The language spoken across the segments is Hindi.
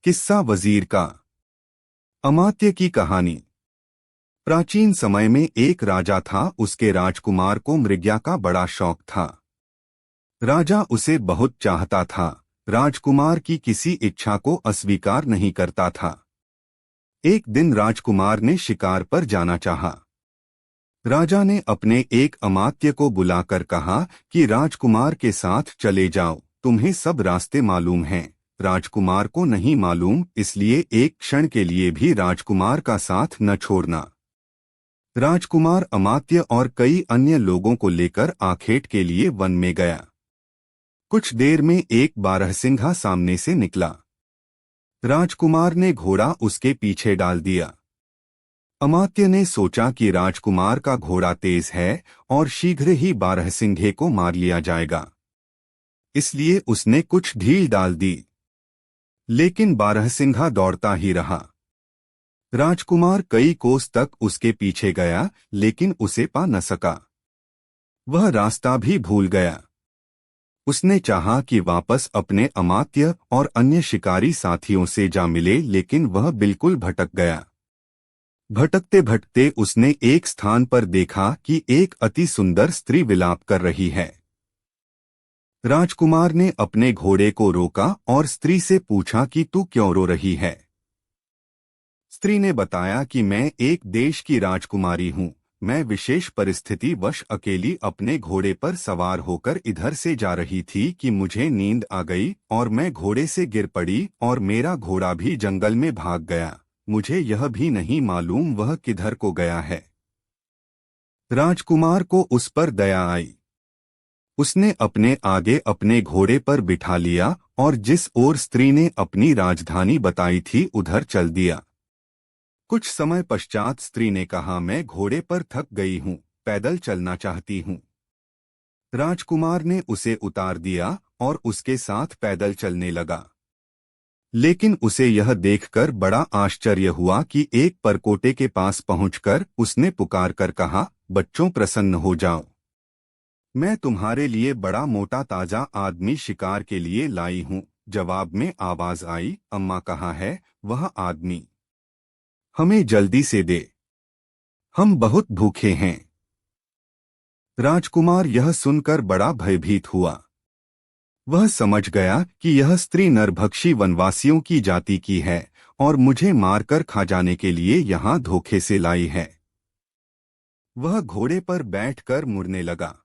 किस्सा वजीर का। अमात्य की कहानी। प्राचीन समय में एक राजा था। उसके राजकुमार को मृज्ञा का बड़ा शौक था। राजा उसे बहुत चाहता था। राजकुमार की किसी इच्छा को अस्वीकार नहीं करता था। एक दिन राजकुमार ने शिकार पर जाना चाहा। राजा ने अपने एक अमात्य को बुलाकर कहा कि राजकुमार के साथ चले जाओ, तुम्हें सब रास्ते मालूम हैं। राजकुमार को नहीं मालूम, इसलिए एक क्षण के लिए भी राजकुमार का साथ न छोड़ना। राजकुमार अमात्य और कई अन्य लोगों को लेकर आखेट के लिए वन में गया। कुछ देर में एक बारहसिंघा सामने से निकला। राजकुमार ने घोड़ा उसके पीछे डाल दिया। अमात्य ने सोचा कि राजकुमार का घोड़ा तेज है और शीघ्र ही बारहसिंघे को मार लिया जाएगा, इसलिए उसने कुछ ढील डाल दी। लेकिन बारहसिंघा दौड़ता ही रहा। राजकुमार कई कोस तक उसके पीछे गया, लेकिन उसे पा न सका। वह रास्ता भी भूल गया। उसने चाहा कि वापस अपने अमात्य और अन्य शिकारी साथियों से जा मिले, लेकिन वह बिल्कुल भटक गया। भटकते भटकते उसने एक स्थान पर देखा कि एक अति सुंदर स्त्री विलाप कर रही है। राजकुमार ने अपने घोड़े को रोका और स्त्री से पूछा कि तू क्यों रो रही है। स्त्री ने बताया कि मैं एक देश की राजकुमारी हूँ। मैं विशेष परिस्थिति वश अकेली अपने घोड़े पर सवार होकर इधर से जा रही थी कि मुझे नींद आ गई और मैं घोड़े से गिर पड़ी और मेरा घोड़ा भी जंगल में भाग गया। मुझे यह भी नहीं मालूम वह किधर को गया है। राजकुमार को उस पर दया आई। उसने अपने आगे अपने घोड़े पर बिठा लिया और जिस ओर स्त्री ने अपनी राजधानी बताई थी उधर चल दिया। कुछ समय पश्चात स्त्री ने कहा, मैं घोड़े पर थक गई हूँ, पैदल चलना चाहती हूँ। राजकुमार ने उसे उतार दिया और उसके साथ पैदल चलने लगा। लेकिन उसे यह देखकर बड़ा आश्चर्य हुआ कि एक परकोटे के पास पहुंचकर उसने पुकार कर कहा, बच्चों प्रसन्न हो जाओ, मैं तुम्हारे लिए बड़ा मोटा ताजा आदमी शिकार के लिए लाई हूँ। जवाब में आवाज आई, अम्मा कहाँ है वह आदमी? हमें जल्दी से दे, हम बहुत भूखे हैं। राजकुमार यह सुनकर बड़ा भयभीत हुआ। वह समझ गया कि यह स्त्री नरभक्षी वनवासियों की जाति की है और मुझे मारकर खा जाने के लिए यहाँ धोखे से लाई है। वह घोड़े पर बैठकर मुड़ने लगा।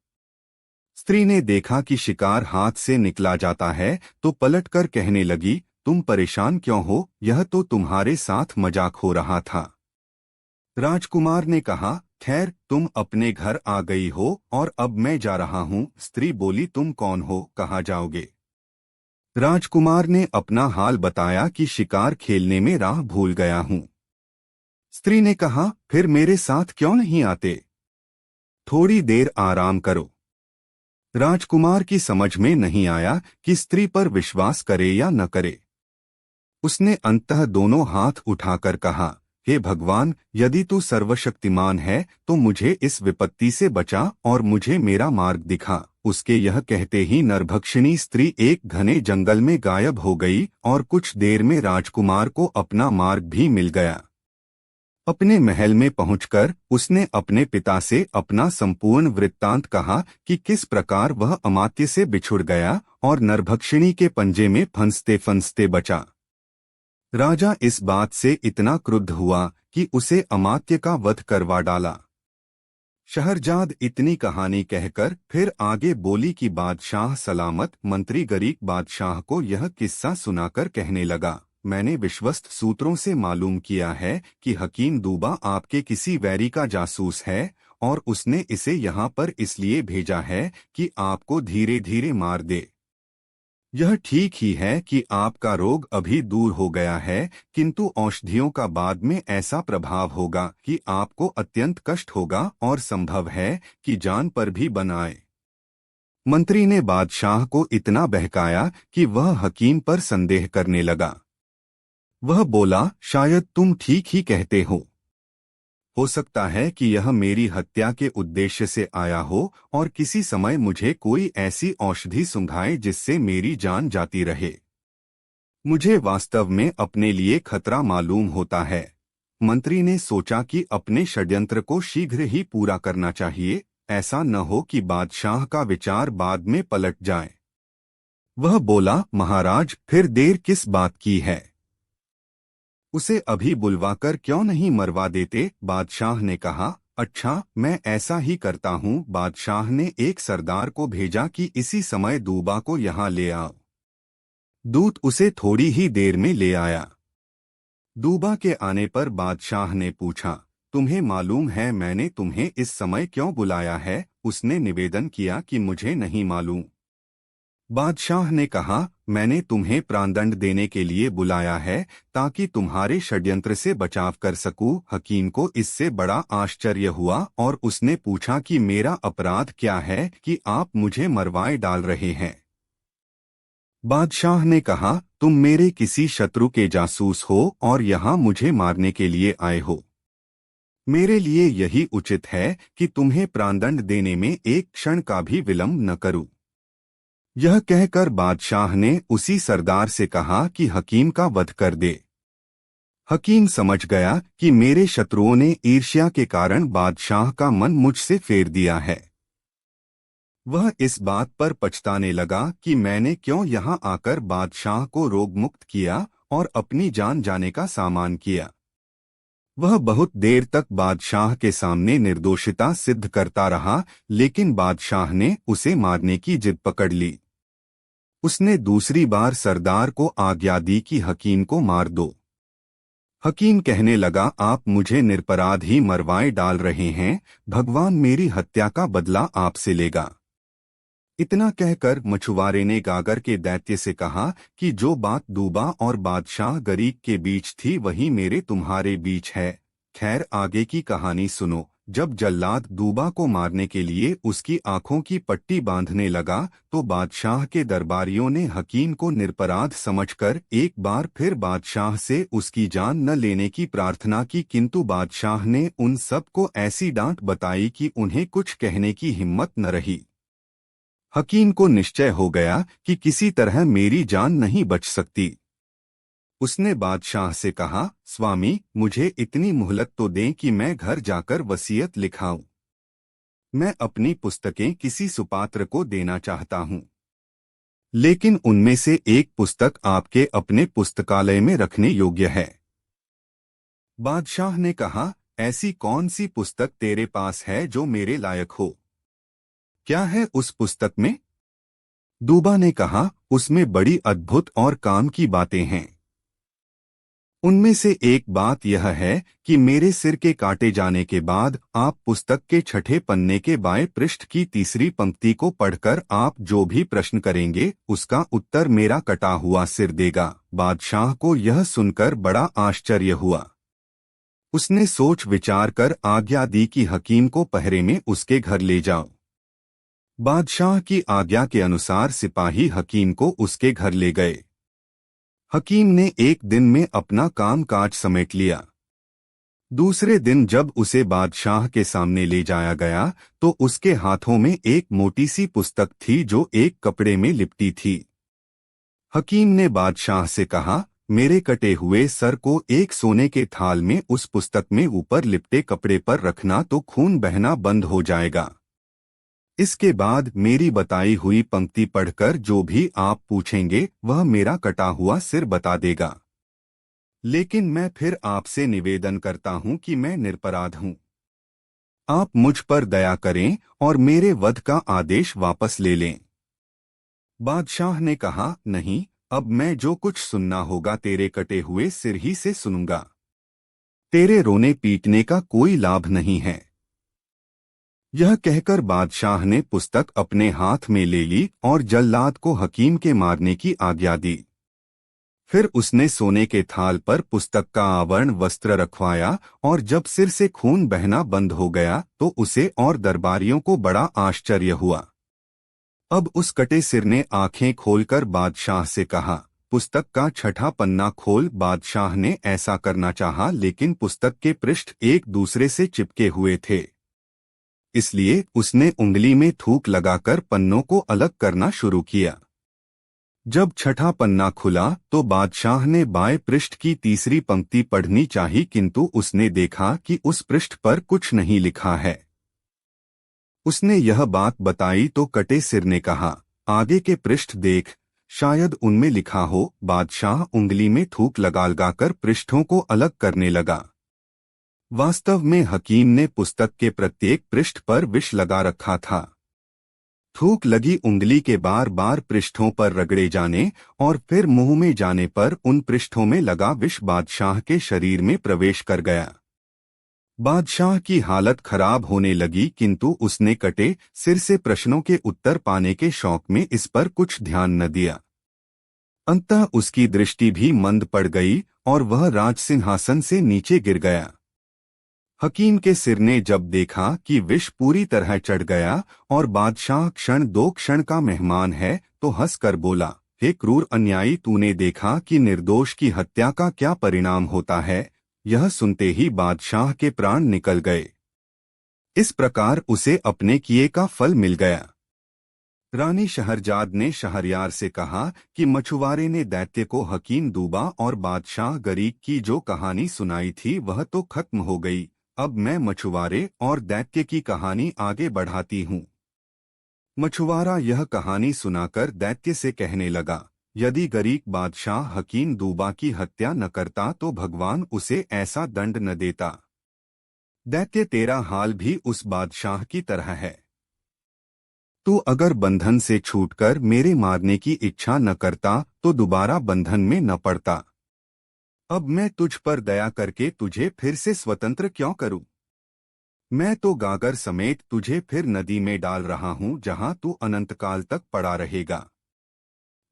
स्त्री ने देखा कि शिकार हाथ से निकला जाता है तो पलटकर कहने लगी, तुम परेशान क्यों हो? यह तो तुम्हारे साथ मजाक हो रहा था। राजकुमार ने कहा, खैर तुम अपने घर आ गई हो और अब मैं जा रहा हूँ। स्त्री बोली, तुम कौन हो, कहाँ जाओगे? राजकुमार ने अपना हाल बताया कि शिकार खेलने में राह भूल गया हूँ। स्त्री ने कहा, फिर मेरे साथ क्यों नहीं आते? थोड़ी देर आराम करो। राजकुमार की समझ में नहीं आया कि स्त्री पर विश्वास करे या न करे। उसने अंततः दोनों हाथ उठाकर कहा, हे भगवान, यदि तू सर्वशक्तिमान है तो मुझे इस विपत्ति से बचा और मुझे मेरा मार्ग दिखा। उसके यह कहते ही नरभक्षिणी स्त्री एक घने जंगल में गायब हो गई और कुछ देर में राजकुमार को अपना मार्ग भी मिल गया। अपने महल में पहुंचकर उसने अपने पिता से अपना संपूर्ण वृत्तांत कहा कि किस प्रकार वह अमात्य से बिछुड़ गया और नरभक्षिणी के पंजे में फंसते फंसते बचा। राजा इस बात से इतना क्रुद्ध हुआ कि उसे अमात्य का वध करवा डाला। शहरजाद इतनी कहानी कहकर फिर आगे बोली कि बादशाह सलामत। मंत्री गरीब बादशाह को यह किस्सा सुनाकर कहने लगा, मैंने विश्वस्त सूत्रों से मालूम किया है कि हकीम दूबा आपके किसी वैरी का जासूस है और उसने इसे यहाँ पर इसलिए भेजा है कि आपको धीरे धीरे मार दे। यह ठीक ही है कि आपका रोग अभी दूर हो गया है, किंतु औषधियों का बाद में ऐसा प्रभाव होगा कि आपको अत्यंत कष्ट होगा और संभव है कि जान पर भी बन आए। मंत्री ने बादशाह को इतना बहकाया कि वह हकीम पर संदेह करने लगा। वह बोला, शायद तुम ठीक ही कहते हो सकता है कि यह मेरी हत्या के उद्देश्य से आया हो और किसी समय मुझे कोई ऐसी औषधि सूंघाए जिससे मेरी जान जाती रहे। मुझे वास्तव में अपने लिए खतरा मालूम होता है। मंत्री ने सोचा कि अपने षड्यंत्र को शीघ्र ही पूरा करना चाहिए, ऐसा न हो कि बादशाह का विचार बाद में पलट जाए। वह बोला, महाराज, फिर देर किस बात की है? उसे अभी बुलवाकर क्यों नहीं मरवा देते? बादशाह ने कहा। अच्छा, मैं ऐसा ही करता हूँ। बादशाह ने एक सरदार को भेजा कि इसी समय दूबा को यहाँ ले आओ। दूत उसे थोड़ी ही देर में ले आया। दूबा के आने पर बादशाह ने पूछा, तुम्हें मालूम है मैंने तुम्हें इस समय क्यों बुलाया है? उसने निवेदन किया कि मुझे नहीं मालूम। बादशाह ने कहा, मैंने तुम्हें प्राणदंड देने के लिए बुलाया है ताकि तुम्हारे षड्यंत्र से बचाव कर सकूं। हकीम को इससे बड़ा आश्चर्य हुआ और उसने पूछा कि मेरा अपराध क्या है कि आप मुझे मरवाए डाल रहे हैं? बादशाह ने कहा, तुम मेरे किसी शत्रु के जासूस हो और यहाँ मुझे मारने के लिए आए हो। मेरे लिए यही उचित है कि तुम्हें प्राणदंड देने में एक क्षण का भी विलंब न करूं। यह कहकर बादशाह ने उसी सरदार से कहा कि हकीम का वध कर दे। हकीम समझ गया कि मेरे शत्रुओं ने ईर्ष्या के कारण बादशाह का मन मुझसे फेर दिया है। वह इस बात पर पछताने लगा कि मैंने क्यों यहाँ आकर बादशाह को रोगमुक्त किया और अपनी जान जाने का सामान किया। वह बहुत देर तक बादशाह के सामने निर्दोषिता सिद्ध करता रहा, लेकिन बादशाह ने उसे मारने की जिद पकड़ ली। उसने दूसरी बार सरदार को आज्ञा दी कि हकीम को मार दो। हकीम कहने लगा, आप मुझे निरपराध ही मरवाए डाल रहे हैं, भगवान मेरी हत्या का बदला आपसे लेगा। इतना कहकर मछुआरे ने गागर के दैत्य से कहा कि जो बात दूबा और बादशाह गरीक के बीच थी वही मेरे तुम्हारे बीच है। खैर, आगे की कहानी सुनो। जब जल्लाद दूबा को मारने के लिए उसकी आंखों की पट्टी बांधने लगा तो बादशाह के दरबारियों ने हकीम को निरपराध समझकर एक बार फिर बादशाह से उसकी जान न लेने की प्रार्थना की, किंतु बादशाह ने उन सब को ऐसी डांट बताई कि उन्हें कुछ कहने की हिम्मत न रही। हकीम को निश्चय हो गया कि किसी तरह मेरी जान नहीं बच सकती। उसने बादशाह से कहा, स्वामी, मुझे इतनी मोहलत तो दें कि मैं घर जाकर वसीयत लिखाऊं। मैं अपनी पुस्तकें किसी सुपात्र को देना चाहता हूं, लेकिन उनमें से एक पुस्तक आपके अपने पुस्तकालय में रखने योग्य है। बादशाह ने कहा, ऐसी कौन सी पुस्तक तेरे पास है जो मेरे लायक हो? क्या है उस पुस्तक में? दूबा ने कहा, उसमें बड़ी अद्भुत और काम की बातें हैं। उनमें से एक बात यह है कि मेरे सिर के काटे जाने के बाद आप पुस्तक के छठे पन्ने के बाएं पृष्ठ की तीसरी पंक्ति को पढ़कर आप जो भी प्रश्न करेंगे उसका उत्तर मेरा कटा हुआ सिर देगा। बादशाह को यह सुनकर बड़ा आश्चर्य हुआ। उसने सोच विचार कर आज्ञा दी कि हकीम को पहरे में उसके घर ले जाओ। बादशाह की आज्ञा के अनुसार सिपाही हकीम को उसके घर ले गए। हकीम ने एक दिन में अपना काम काज समेट लिया। दूसरे दिन जब उसे बादशाह के सामने ले जाया गया तो उसके हाथों में एक मोटी सी पुस्तक थी जो एक कपड़े में लिपटी थी। हकीम ने बादशाह से कहा, मेरे कटे हुए सर को एक सोने के थाल में उस पुस्तक में ऊपर लिपटे कपड़े पर रखना तो खून बहना बंद हो जाएगा। इसके बाद मेरी बताई हुई पंक्ति पढ़कर जो भी आप पूछेंगे वह मेरा कटा हुआ सिर बता देगा। लेकिन मैं फिर आपसे निवेदन करता हूं कि मैं निरपराध हूं। आप मुझ पर दया करें और मेरे वध का आदेश वापस ले लें। बादशाह ने कहा, नहीं, अब मैं जो कुछ सुनना होगा तेरे कटे हुए सिर ही से सुनूंगा। तेरे रोने पीटने का कोई लाभ नहीं है। यह कहकर बादशाह ने पुस्तक अपने हाथ में ले ली और जल्लाद को हकीम के मारने की आज्ञा दी। फिर उसने सोने के थाल पर पुस्तक का आवरण वस्त्र रखवाया और जब सिर से खून बहना बंद हो गया तो उसे और दरबारियों को बड़ा आश्चर्य हुआ। अब उस कटे सिर ने आंखें खोलकर बादशाह से कहा, पुस्तक का छठा पन्ना खोल। बादशाह ने ऐसा करना चाहा, लेकिन पुस्तक के पृष्ठ एक दूसरे से चिपके हुए थे, इसलिए उसने उंगली में थूक लगाकर पन्नों को अलग करना शुरू किया। जब छठा पन्ना खुला तो बादशाह ने बाएं पृष्ठ की तीसरी पंक्ति पढ़नी चाही, किंतु उसने देखा कि उस पृष्ठ पर कुछ नहीं लिखा है। उसने यह बात बताई तो कटे सिर ने कहा, आगे के पृष्ठ देख, शायद उनमें लिखा हो। बादशाह उंगली में थूक लगाकर पृष्ठों को अलग करने लगा। वास्तव में हकीम ने पुस्तक के प्रत्येक पृष्ठ पर विष लगा रखा था। थूक लगी उंगली के बार बार पृष्ठों पर रगड़े जाने और फिर मुंह में जाने पर उन पृष्ठों में लगा विष बादशाह के शरीर में प्रवेश कर गया। बादशाह की हालत खराब होने लगी, किंतु उसने कटे सिर से प्रश्नों के उत्तर पाने के शौक में इस पर कुछ ध्यान न दिया। अंततः उसकी दृष्टि भी मंद पड़ गई और वह राज सिंहासन से नीचे गिर गया। हकीम के सिर ने जब देखा कि विष पूरी तरह चढ़ गया और बादशाह क्षण दो क्षण का मेहमान है, तो हंसकर बोला, हे क्रूर अन्यायी, तूने देखा कि निर्दोष की हत्या का क्या परिणाम होता है। यह सुनते ही बादशाह के प्राण निकल गए। इस प्रकार उसे अपने किए का फल मिल गया। रानी शहरजाद ने शहरयार से कहा कि मछुआरे ने दैत्य को हकीम दूबा और बादशाह गरीक की जो कहानी सुनाई थी वह तो खत्म हो गई। अब मैं मछुआरे और दैत्य की कहानी आगे बढ़ाती हूँ। मछुआरा यह कहानी सुनाकर दैत्य से कहने लगा, यदि गरीक बादशाह हकीम दूबा की हत्या न करता तो भगवान उसे ऐसा दंड न देता। दैत्य, तेरा हाल भी उस बादशाह की तरह है। तू अगर बंधन से छूटकर मेरे मारने की इच्छा न करता तो दोबारा बंधन में न पड़ता। अब मैं तुझ पर दया करके तुझे फिर से स्वतंत्र क्यों करूं? मैं तो गागर समेत तुझे फिर नदी में डाल रहा हूं, जहां तू अनंतकाल तक पड़ा रहेगा।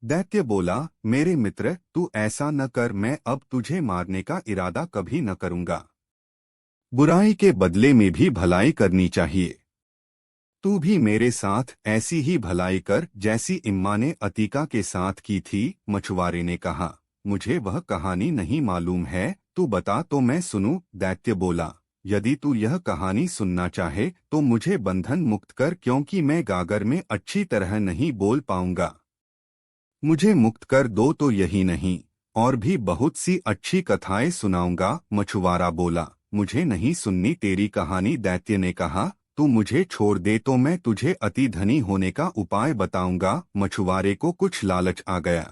दैत्य बोला, मेरे मित्र, तू ऐसा न कर, मैं अब तुझे मारने का इरादा कभी न करूंगा। बुराई के बदले में भी भलाई करनी चाहिए। तू भी मेरे साथ ऐसी ही भलाई कर जैसी इम्मा ने अतीका के साथ की थी। मछुआरे ने कहा, मुझे वह कहानी नहीं मालूम है, तू बता तो मैं सुनूं। दैत्य बोला, यदि तू यह कहानी सुनना चाहे तो मुझे बंधन मुक्त कर, क्योंकि मैं गागर में अच्छी तरह नहीं बोल पाऊंगा। मुझे मुक्त कर दो तो यही नहीं, और भी बहुत सी अच्छी कथाएं सुनाऊंगा। मछुआरा बोला, मुझे नहीं सुननी तेरी कहानी। दैत्य ने कहा, तू मुझे छोड़ दे तो मैं तुझे अति धनी होने का उपाय बताऊंगा। मछुआरे को कुछ लालच आ गया।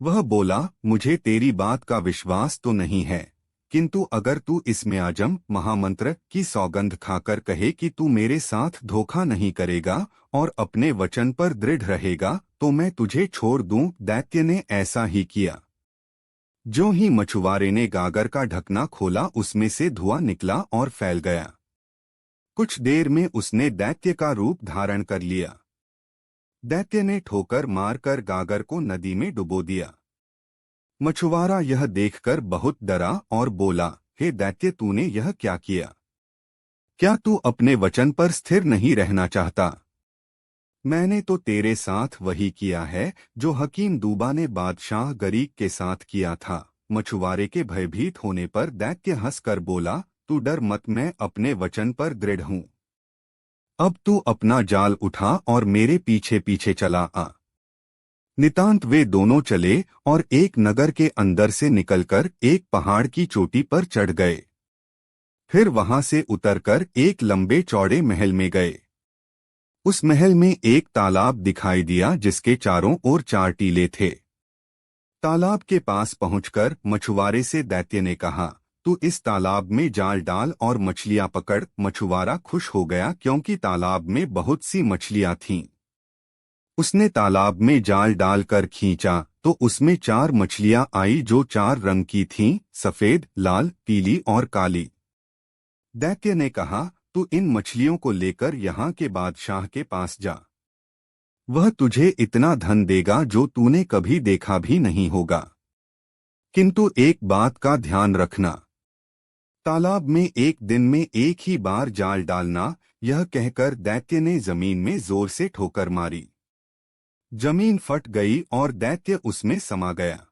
वह बोला, मुझे तेरी बात का विश्वास तो नहीं है, किंतु अगर तू इसमें आजम महामंत्र की सौगंध खाकर कहे कि तू मेरे साथ धोखा नहीं करेगा और अपने वचन पर दृढ़ रहेगा तो मैं तुझे छोड़ दूं। दैत्य ने ऐसा ही किया। जो ही मछुआरे ने गागर का ढकना खोला, उसमें से धुआं निकला और फैल गया। कुछ देर में उसने दैत्य का रूप धारण कर लिया। दैत्य ने ठोकर मारकर गागर को नदी में डुबो दिया। मछुआरा यह देखकर बहुत डरा और बोला, हे दैत्य, तूने यह क्या किया? क्या तू अपने वचन पर स्थिर नहीं रहना चाहता? मैंने तो तेरे साथ वही किया है जो हकीम दूबा ने बादशाह गरीक के साथ किया था। मछुआरे के भयभीत होने पर दैत्य हंसकर बोला, तू डर मत, मैं अपने वचन पर दृढ़ हूँ। अब तू अपना जाल उठा और मेरे पीछे पीछे चला आ। नितांत वे दोनों चले और एक नगर के अंदर से निकलकर एक पहाड़ की चोटी पर चढ़ गए। फिर वहां से उतरकर एक लंबे चौड़े महल में गए। उस महल में एक तालाब दिखाई दिया जिसके चारों ओर 4 टीले थे। तालाब के पास पहुंचकर मछुआरे से दैत्य ने कहा, तू इस तालाब में जाल डाल और मछलियां पकड़। मछुआरा खुश हो गया क्योंकि तालाब में बहुत सी मछलियां थीं। उसने तालाब में जाल डालकर खींचा तो उसमें 4 मछलियां आई जो 4 रंग की थीं, सफेद, लाल, पीली और काली। दैत्य ने कहा, तू इन मछलियों को लेकर यहाँ के बादशाह के पास जा। वह तुझे इतना धन देगा जो तूने कभी देखा भी नहीं होगा। किंतु एक बात का ध्यान रखना, तालाब में एक दिन में एक ही बार जाल डालना। यह कहकर दैत्य ने जमीन में जोर से ठोकर मारी। जमीन फट गई और दैत्य उसमें समा गया।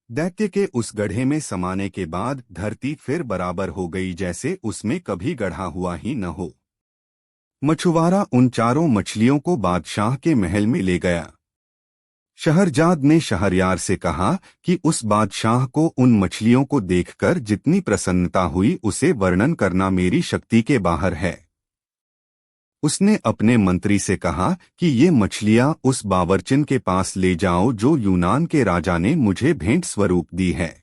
दैत्य के उस गड्ढे में समाने के बाद धरती फिर बराबर हो गई जैसे उसमें कभी गढ़ा हुआ ही न हो। मछुआरा उन 4 मछलियों को बादशाह के महल में ले गया। शहरजाद ने शहरयार से कहा कि उस बादशाह को उन मछलियों को देखकर जितनी प्रसन्नता हुई उसे वर्णन करना मेरी शक्ति के बाहर है। उसने अपने मंत्री से कहा कि ये मछलियां उस बावर्चिन के पास ले जाओ जो यूनान के राजा ने मुझे भेंट स्वरूप दी है।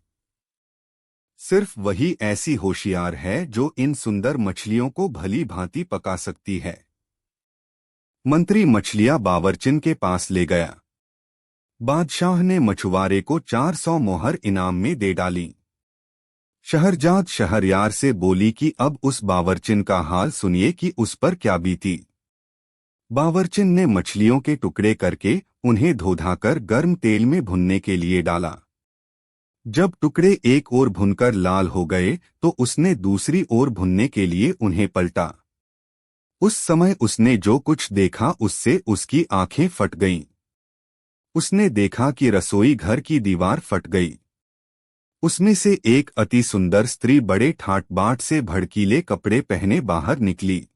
सिर्फ वही ऐसी होशियार है जो इन सुंदर मछलियों को भली भांति पका सकती है। मंत्री मछलियां बावर्चिन के पास ले गया। बादशाह ने मछुआरे को 400 मोहर इनाम में दे डाली। शहरजाद शहरयार से बोली कि अब उस बावर्चिन का हाल सुनिए कि उस पर क्या बीती। बावर्चिन ने मछलियों के टुकड़े करके उन्हें धो-धाकर गर्म तेल में भुनने के लिए डाला। जब टुकड़े एक ओर भुनकर लाल हो गए तो उसने दूसरी ओर भुनने के लिए उन्हें पलटा। उस समय उसने जो कुछ देखा उससे उसकी आंखें फट गईं। उसने देखा कि रसोई घर की दीवार फट गई। उसमें से एक अति सुंदर स्त्री बड़े ठाट-बाट से भड़कीले कपड़े पहने बाहर निकली।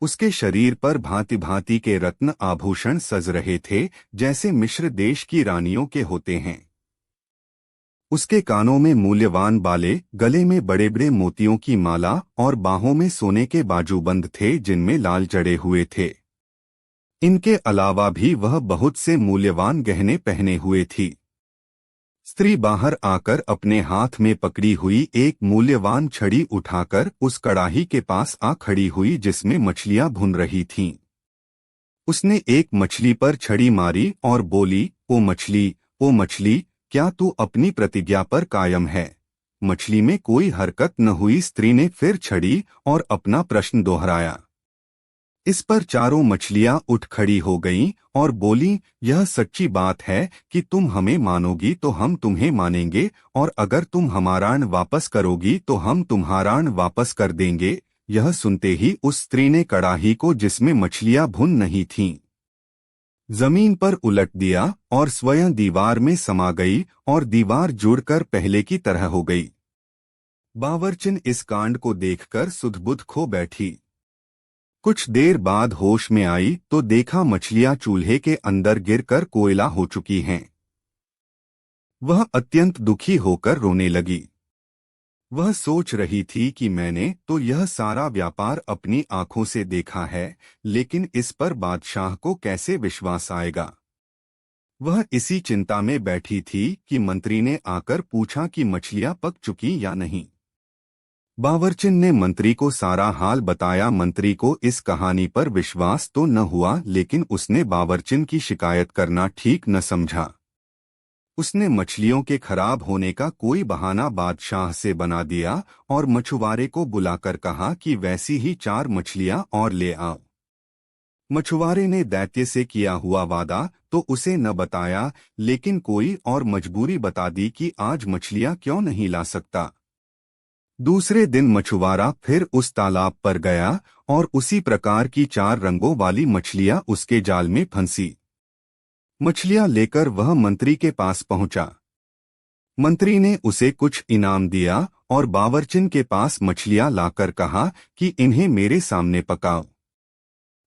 उसके शरीर पर भांति भांति के रत्न आभूषण सज रहे थे, जैसे मिस्र देश की रानियों के होते हैं। उसके कानों में मूल्यवान बाले, गले में बड़े बड़े मोतियों की माला और बाहों में सोने के बाजूबंद थे जिनमें लाल जड़े हुए थे। इनके अलावा भी वह बहुत से मूल्यवान गहने पहने हुए थी। स्त्री बाहर आकर अपने हाथ में पकड़ी हुई एक मूल्यवान छड़ी उठाकर उस कड़ाही के पास आ खड़ी हुई जिसमें मछलियां भुन रही थीं। उसने एक मछली पर छड़ी मारी और बोली, ओ मछली, क्या तू अपनी प्रतिज्ञा पर कायम है? मछली में कोई हरकत न हुई। स्त्री ने फिर छड़ी और अपना प्रश्न दोहराया। इस पर चारों मछलियां उठ खड़ी हो गईं और बोलीं, यह सच्ची बात है कि तुम हमें मानोगी तो हम तुम्हें मानेंगे, और अगर तुम हमारा ऋण वापस करोगी तो हम तुम्हारा ऋण वापस कर देंगे। यह सुनते ही उस स्त्री ने कड़ाही को जिसमें मछलियां भुन नहीं थीं, जमीन पर उलट दिया और स्वयं दीवार में समा गई और दीवार जुड़कर पहले की तरह हो गई। बावर्चिन इस कांड को देखकर सुध-बुध खो बैठी। कुछ देर बाद होश में आई तो देखा मछलियां चूल्हे के अंदर गिरकर कोयला हो चुकी हैं। वह अत्यंत दुखी होकर रोने लगी। वह सोच रही थी कि मैंने तो यह सारा व्यापार अपनी आंखों से देखा है, लेकिन इस पर बादशाह को कैसे विश्वास आएगा। वह इसी चिंता में बैठी थी कि मंत्री ने आकर पूछा कि मछलियां पक चुकी या नहीं। बावर्चिन ने मंत्री को सारा हाल बताया। मंत्री को इस कहानी पर विश्वास तो न हुआ, लेकिन उसने बावर्चिन की शिकायत करना ठीक न समझा। उसने मछलियों के खराब होने का कोई बहाना बादशाह से बना दिया और मछुआरे को बुलाकर कहा कि वैसी ही 4 मछलियां और ले आओ। मछुआरे ने दैत्य से किया हुआ वादा तो उसे न बताया, लेकिन कोई और मजबूरी बता दी कि आज मछलियां क्यों नहीं ला सकता। दूसरे दिन मछुआरा फिर उस तालाब पर गया और उसी प्रकार की 4 रंगों वाली मछलियां उसके जाल में फंसी। मछलियां लेकर वह मंत्री के पास पहुंचा। मंत्री ने उसे कुछ इनाम दिया और बावर्चिन के पास मछलियां लाकर कहा कि इन्हें मेरे सामने पकाओ।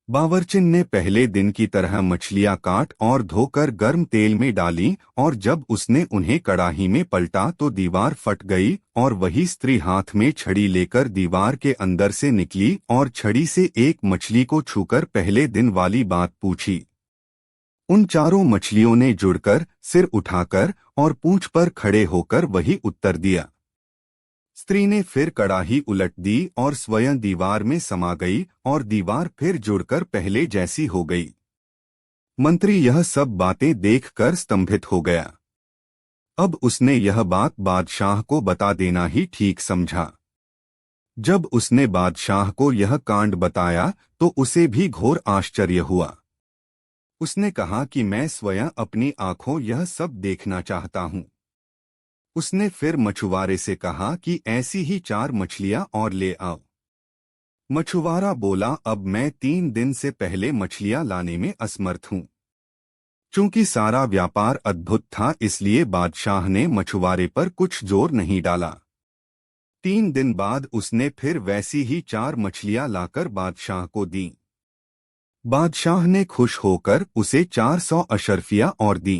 बावर्चिन ने पहले दिन की तरह मछलियां काट और धोकर गर्म तेल में डाली, और जब उसने उन्हें कड़ाही में पलटा तो दीवार फट गई और वही स्त्री हाथ में छड़ी लेकर दीवार के अंदर से निकली और छड़ी से एक मछली को छूकर पहले दिन वाली बात पूछी। उन 4 मछलियों ने जुड़कर, सिर उठाकर और पूंछ पर खड़े होकर वही उत्तर दिया। स्त्री ने फिर कड़ाही उलट दी और स्वयं दीवार में समा गई और दीवार फिर जुड़कर पहले जैसी हो गई। मंत्री यह सब बातें देखकर स्तंभित हो गया। अब उसने यह बात बादशाह को बता देना ही ठीक समझा। जब उसने बादशाह को यह कांड बताया तो उसे भी घोर आश्चर्य हुआ। उसने कहा कि मैं स्वयं अपनी आंखों यह सब देखना चाहता हूं। उसने फिर मछुआरे से कहा कि ऐसी ही 4 मछलियां और ले आओ। मछुआरा बोला, अब मैं 3 दिन से पहले मछलियां लाने में असमर्थ हूं। चूंकि सारा व्यापार अद्भुत था, इसलिए बादशाह ने मछुआरे पर कुछ जोर नहीं डाला। 3 दिन बाद उसने फिर वैसी ही 4 मछलियां लाकर बादशाह को दी। बादशाह ने खुश होकर उसे 400 अशर्फियां और दी।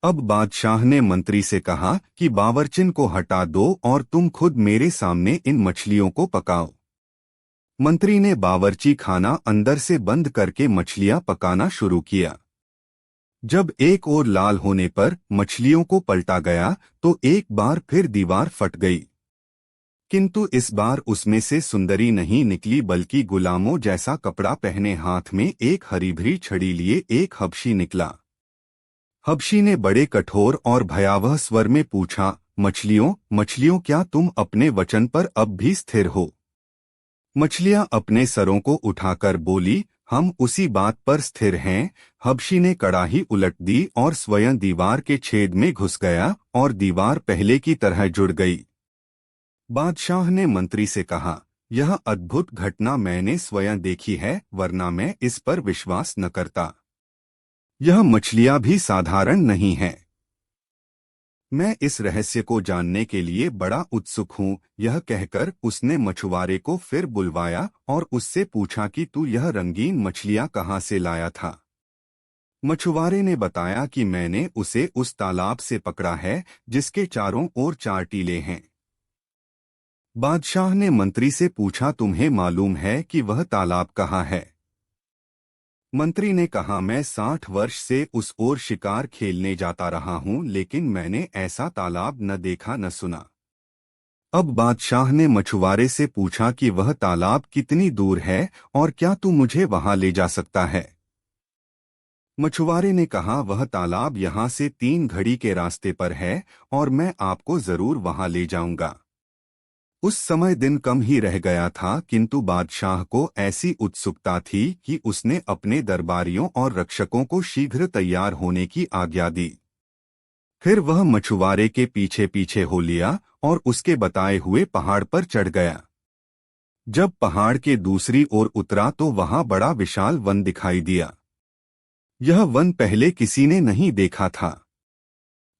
अब बादशाह ने मंत्री से कहा कि बावर्चिन को हटा दो और तुम खुद मेरे सामने इन मछलियों को पकाओ। मंत्री ने बावर्ची खाना अंदर से बंद करके मछलियां पकाना शुरू किया। जब एक और लाल होने पर मछलियों को पलटा गया तो एक बार फिर दीवार फट गई, किंतु इस बार उसमें से सुंदरी नहीं निकली बल्कि गुलामों जैसा कपड़ा पहने हाथ में एक हरी भरी छड़ी लिए एक हबशी निकला। हबशी ने बड़े कठोर और भयावह स्वर में पूछा, मछलियों मछलियों क्या तुम अपने वचन पर अब भी स्थिर हो? मछलियां अपने सरों को उठाकर बोली, हम उसी बात पर स्थिर हैं। हबशी ने कड़ाही उलट दी और स्वयं दीवार के छेद में घुस गया और दीवार पहले की तरह जुड़ गई। बादशाह ने मंत्री से कहा, यह अद्भुत घटना मैंने स्वयं देखी है, वरना मैं इस पर विश्वास न करता। यह मछलियां भी साधारण नहीं हैं। मैं इस रहस्य को जानने के लिए बड़ा उत्सुक हूँ। यह कहकर उसने मछुआरे को फिर बुलवाया और उससे पूछा कि तू यह रंगीन मछलियां कहाँ से लाया था। मछुआरे ने बताया कि मैंने उसे उस तालाब से पकड़ा है जिसके चारों ओर 4 टीले हैं। बादशाह ने मंत्री से पूछा, तुम्हें मालूम है कि वह तालाब कहाँ है? मंत्री ने कहा, मैं 60 वर्ष से उस ओर शिकार खेलने जाता रहा हूं, लेकिन मैंने ऐसा तालाब न देखा न सुना। अब बादशाह ने मछुआरे से पूछा कि वह तालाब कितनी दूर है और क्या तू मुझे वहां ले जा सकता है? मछुआरे ने कहा, वह तालाब यहां से 3 घड़ी के रास्ते पर है और मैं आपको जरूर वहां ले जाऊंगा। उस समय दिन कम ही रह गया था, किंतु बादशाह को ऐसी उत्सुकता थी कि उसने अपने दरबारियों और रक्षकों को शीघ्र तैयार होने की आज्ञा दी। फिर वह मछुआरे के पीछे पीछे हो लिया और उसके बताए हुए पहाड़ पर चढ़ गया। जब पहाड़ के दूसरी ओर उतरा तो वहां बड़ा विशाल वन दिखाई दिया। यह वन पहले किसी ने नहीं देखा था।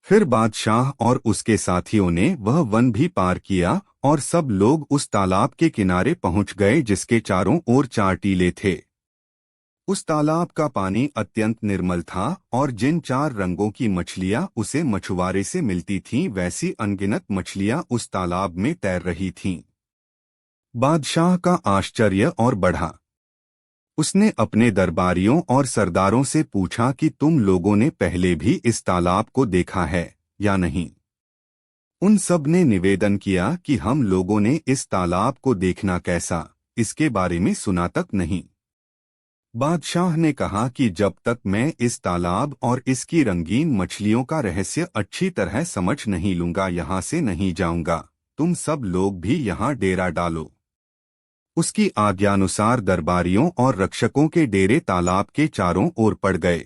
फिर बादशाह और उसके साथियों ने वह वन भी पार किया और सब लोग उस तालाब के किनारे पहुंच गए जिसके चारों ओर 4 टीले थे। उस तालाब का पानी अत्यंत निर्मल था और जिन 4 रंगों की मछलियां उसे मछुआरे से मिलती थीं, वैसी अनगिनत मछलियां उस तालाब में तैर रही थीं। बादशाह का आश्चर्य और बढ़ा। उसने अपने दरबारियों और सरदारों से पूछा कि तुम लोगों ने पहले भी इस तालाब को देखा है या नहीं? उन सब ने निवेदन किया कि हम लोगों ने इस तालाब को देखना कैसा, इसके बारे में सुना तक नहीं। बादशाह ने कहा कि जब तक मैं इस तालाब और इसकी रंगीन मछलियों का रहस्य अच्छी तरह समझ नहीं लूंगा, यहाँ से नहीं जाऊंगा। तुम सब लोग भी यहाँ डेरा डालो। उसकी आज्ञानुसार दरबारियों और रक्षकों के डेरे तालाब के चारों ओर पड़ गए।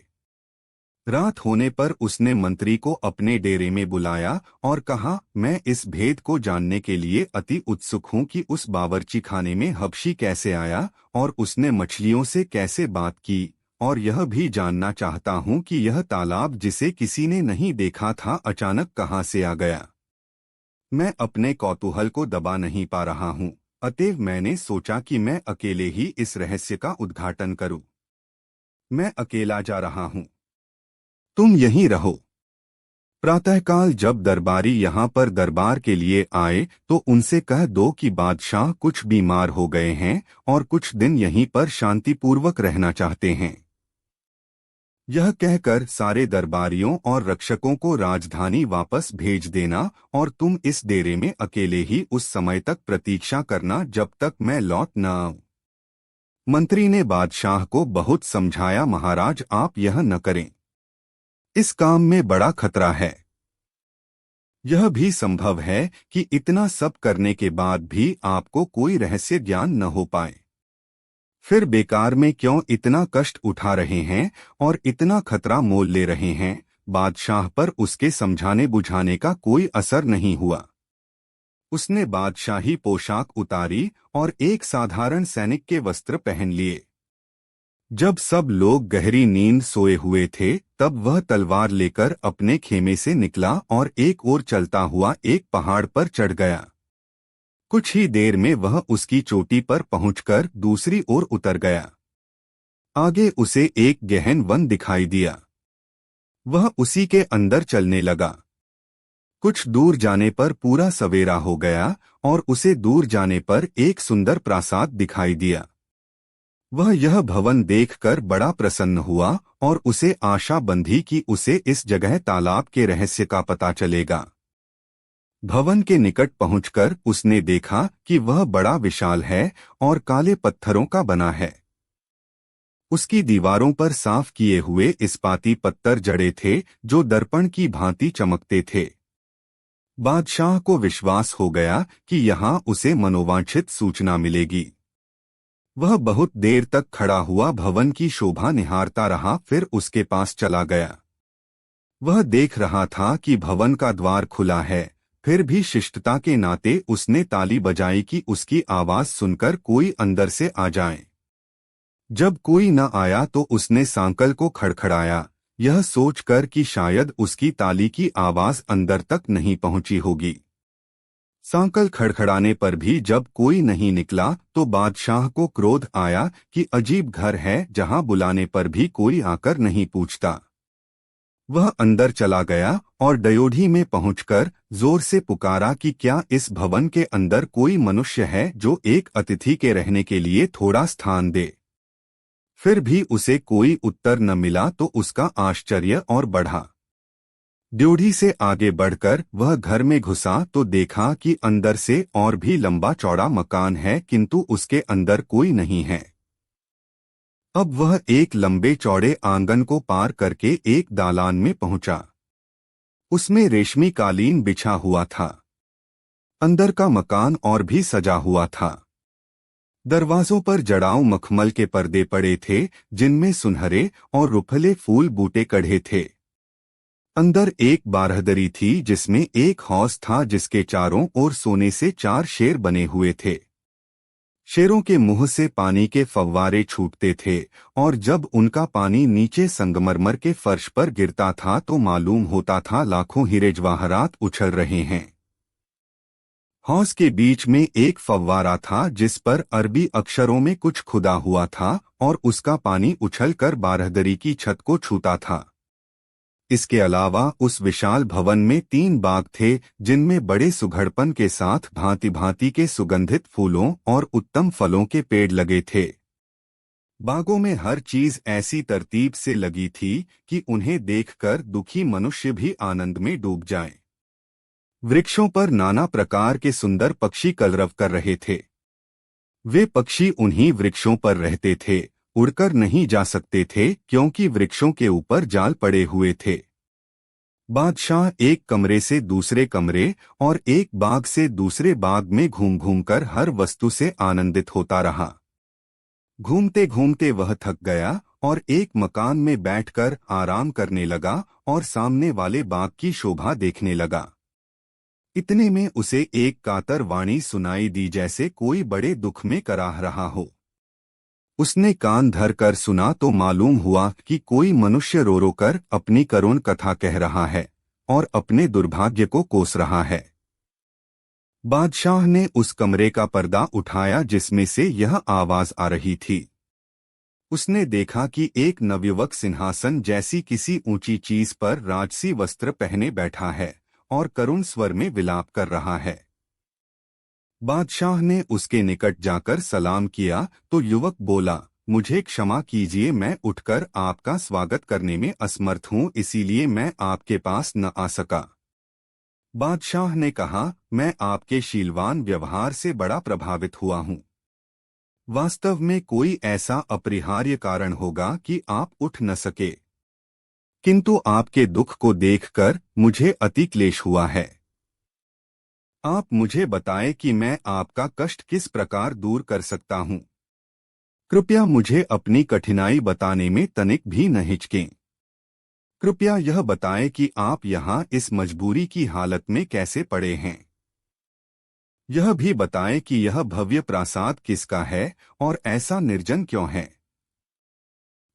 रात होने पर उसने मंत्री को अपने डेरे में बुलाया और कहा, मैं इस भेद को जानने के लिए अति उत्सुक हूं कि उस बावर्ची खाने में हबशी कैसे आया और उसने मछलियों से कैसे बात की, और यह भी जानना चाहता हूं कि यह तालाब जिसे किसी ने नहीं देखा था अचानक कहां से आ गया। मैं अपने कौतूहल को दबा नहीं पा रहा हूं, अतएव मैंने सोचा कि मैं अकेले ही इस रहस्य का उद्घाटन करूं। मैं अकेला जा रहा हूं, तुम यहीं रहो। प्रातःकाल जब दरबारी यहाँ पर दरबार के लिए आए तो उनसे कह दो कि बादशाह कुछ बीमार हो गए हैं और कुछ दिन यहीं पर शांतिपूर्वक रहना चाहते हैं। यह कहकर सारे दरबारियों और रक्षकों को राजधानी वापस भेज देना और तुम इस डेरे में अकेले ही उस समय तक प्रतीक्षा करना जब तक मैं लौट न आऊं। मंत्री ने बादशाह को बहुत समझाया, महाराज आप यह न करें, इस काम में बड़ा खतरा है। यह भी संभव है कि इतना सब करने के बाद भी आपको कोई रहस्य ज्ञान न हो पाए। फिर बेकार में क्यों इतना कष्ट उठा रहे हैं और इतना खतरा मोल ले रहे हैं? बादशाह पर उसके समझाने बुझाने का कोई असर नहीं हुआ। उसने बादशाही पोशाक उतारी और एक साधारण सैनिक के वस्त्र पहन लिए। जब सब लोग गहरी नींद सोए हुए थे तब वह तलवार लेकर अपने खेमे से निकला और एक ओर चलता हुआ एक पहाड़ पर चढ़ गया। कुछ ही देर में वह उसकी चोटी पर पहुंचकर दूसरी ओर उतर गया। आगे उसे एक गहन वन दिखाई दिया। वह उसी के अंदर चलने लगा। कुछ दूर जाने पर पूरा सवेरा हो गया और उसे दूर जाने पर एक सुंदर प्रासाद दिखाई दिया। वह यह भवन देखकर बड़ा प्रसन्न हुआ और उसे आशा बंधी कि उसे इस जगह तालाब के रहस्य का पता चलेगा। भवन के निकट पहुंचकर उसने देखा कि वह बड़ा विशाल है और काले पत्थरों का बना है। उसकी दीवारों पर साफ किए हुए इस्पाती पत्थर जड़े थे जो दर्पण की भांति चमकते थे। बादशाह को विश्वास हो गया कि यहाँ उसे मनोवांछित सूचना मिलेगी। वह बहुत देर तक खड़ा हुआ भवन की शोभा निहारता रहा, फिर उसके पास चला गया। वह देख रहा था कि भवन का द्वार खुला है, फिर भी शिष्टता के नाते उसने ताली बजाई कि उसकी आवाज सुनकर कोई अंदर से आ जाए। जब कोई न आया तो उसने सांकल को खड़खड़ाया, यह सोचकर कि शायद उसकी ताली की आवाज अंदर तक नहीं पहुंची होगी। सांकल खड़खड़ाने पर भी जब कोई नहीं निकला तो बादशाह को क्रोध आया कि अजीब घर है जहां बुलाने पर भी कोई आकर नहीं पूछता। वह अंदर चला गया और डयोढ़ी में पहुंचकर जोर से पुकारा कि क्या इस भवन के अंदर कोई मनुष्य है जो एक अतिथि के रहने के लिए थोड़ा स्थान दे। फिर भी उसे कोई उत्तर न मिला तो उसका आश्चर्य और बढ़ा। ड्योढ़ी से आगे बढ़कर वह घर में घुसा तो देखा कि अंदर से और भी लंबा चौड़ा मकान है, किंतु उसके अंदर कोई नहीं है। अब वह एक लंबे चौड़े आंगन को पार करके एक दालान में पहुंचा। उसमें रेशमी कालीन बिछा हुआ था। अंदर का मकान और भी सजा हुआ था। दरवाजों पर जड़ाऊ मखमल के पर्दे पड़े थे जिनमें सुनहरे और रुफले फूल बूटे कढ़े थे। अंदर एक बारहदरी थी जिसमें एक हौज था जिसके चारों ओर सोने से 4 शेर बने हुए थे। शेरों के मुंह से पानी के फव्वारे छूटते थे और जब उनका पानी नीचे संगमरमर के फर्श पर गिरता था तो मालूम होता था लाखों हीरे जवाहरात उछल रहे हैं। हौज के बीच में एक फव्वारा था जिस पर अरबी अक्षरों में कुछ खुदा हुआ था और उसका पानी उछलकर बारहदरी की छत को छूता था। इसके अलावा उस विशाल भवन में 3 बाग थे जिनमें बड़े सुघड़पन के साथ भांति भांति के सुगंधित फूलों और उत्तम फलों के पेड़ लगे थे। बागों में हर चीज ऐसी तरतीब से लगी थी कि उन्हें देखकर दुखी मनुष्य भी आनंद में डूब जाएं। वृक्षों पर नाना प्रकार के सुंदर पक्षी कलरव कर रहे थे। वे पक्षी उन्हीं वृक्षों पर रहते थे, उड़कर नहीं जा सकते थे क्योंकि वृक्षों के ऊपर जाल पड़े हुए थे। बादशाह एक कमरे से दूसरे कमरे और एक बाग से दूसरे बाग में घूम घूमकर हर वस्तु से आनंदित होता रहा। घूमते घूमते वह थक गया और एक मकान में बैठकर आराम करने लगा और सामने वाले बाग की शोभा देखने लगा। इतने में उसे एक कातर वाणी सुनाई दी जैसे कोई बड़े दुख में कराह रहा हो। उसने कान धर कर सुना तो मालूम हुआ कि कोई मनुष्य रो रो कर अपनी करुण कथा कह रहा है और अपने दुर्भाग्य को कोस रहा है। बादशाह ने उस कमरे का पर्दा उठाया जिसमें से यह आवाज आ रही थी। उसने देखा कि एक नवयुवक सिंहासन जैसी किसी ऊंची चीज पर राजसी वस्त्र पहने बैठा है और करुण स्वर में विलाप कर रहा है। बादशाह ने उसके निकट जाकर सलाम किया तो युवक बोला, मुझे क्षमा कीजिए, मैं उठकर आपका स्वागत करने में असमर्थ हूँ, इसीलिए मैं आपके पास न आ सका। बादशाह ने कहा, मैं आपके शीलवान व्यवहार से बड़ा प्रभावित हुआ हूँ। वास्तव में कोई ऐसा अपरिहार्य कारण होगा कि आप उठ न सके, किंतु आपके दुख को देखकर मुझे अति क्लेश हुआ है। आप मुझे बताएं कि मैं आपका कष्ट किस प्रकार दूर कर सकता हूँ। कृपया मुझे अपनी कठिनाई बताने में तनिक भी न हिचकें। कृपया यह बताएं कि आप यहाँ इस मजबूरी की हालत में कैसे पड़े हैं। यह भी बताएं कि यह भव्य प्रासाद किसका है और ऐसा निर्जन क्यों है।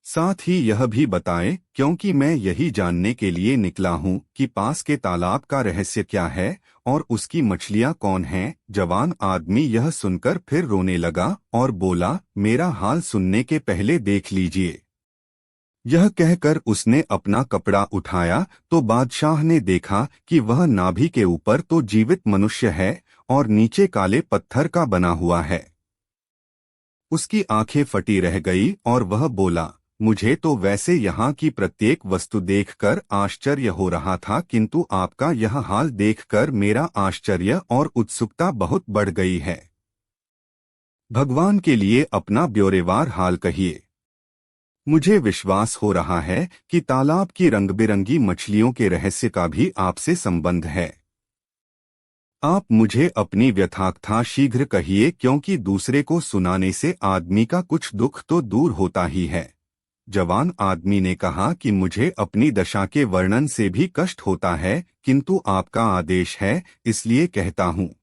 साथ ही यह भी बताएं, क्योंकि मैं यही जानने के लिए निकला हूं कि पास के तालाब का रहस्य क्या है और उसकी मछलियां कौन हैं। जवान आदमी यह सुनकर फिर रोने लगा और बोला, मेरा हाल सुनने के पहले देख लीजिए। यह कहकर उसने अपना कपड़ा उठाया तो बादशाह ने देखा कि वह नाभि के ऊपर तो जीवित मनुष्य है और नीचे काले पत्थर का बना हुआ है। उसकी आंखें फटी रह गई और वह बोला, मुझे तो वैसे यहाँ की प्रत्येक वस्तु देखकर आश्चर्य हो रहा था, किंतु आपका यह हाल देखकर मेरा आश्चर्य और उत्सुकता बहुत बढ़ गई है। भगवान के लिए अपना ब्यौरेवार हाल कहिए। मुझे विश्वास हो रहा है कि तालाब की रंग-बिरंगी मछलियों के रहस्य का भी आपसे संबंध है। आप मुझे अपनी व्यथाकथा शीघ्र कहिए, क्योंकि दूसरे को सुनाने से आदमी का कुछ दुख तो दूर होता ही है। जवान आदमी ने कहा कि मुझे अपनी दशा के वर्णन से भी कष्ट होता है, किंतु आपका आदेश है इसलिए कहता हूँ।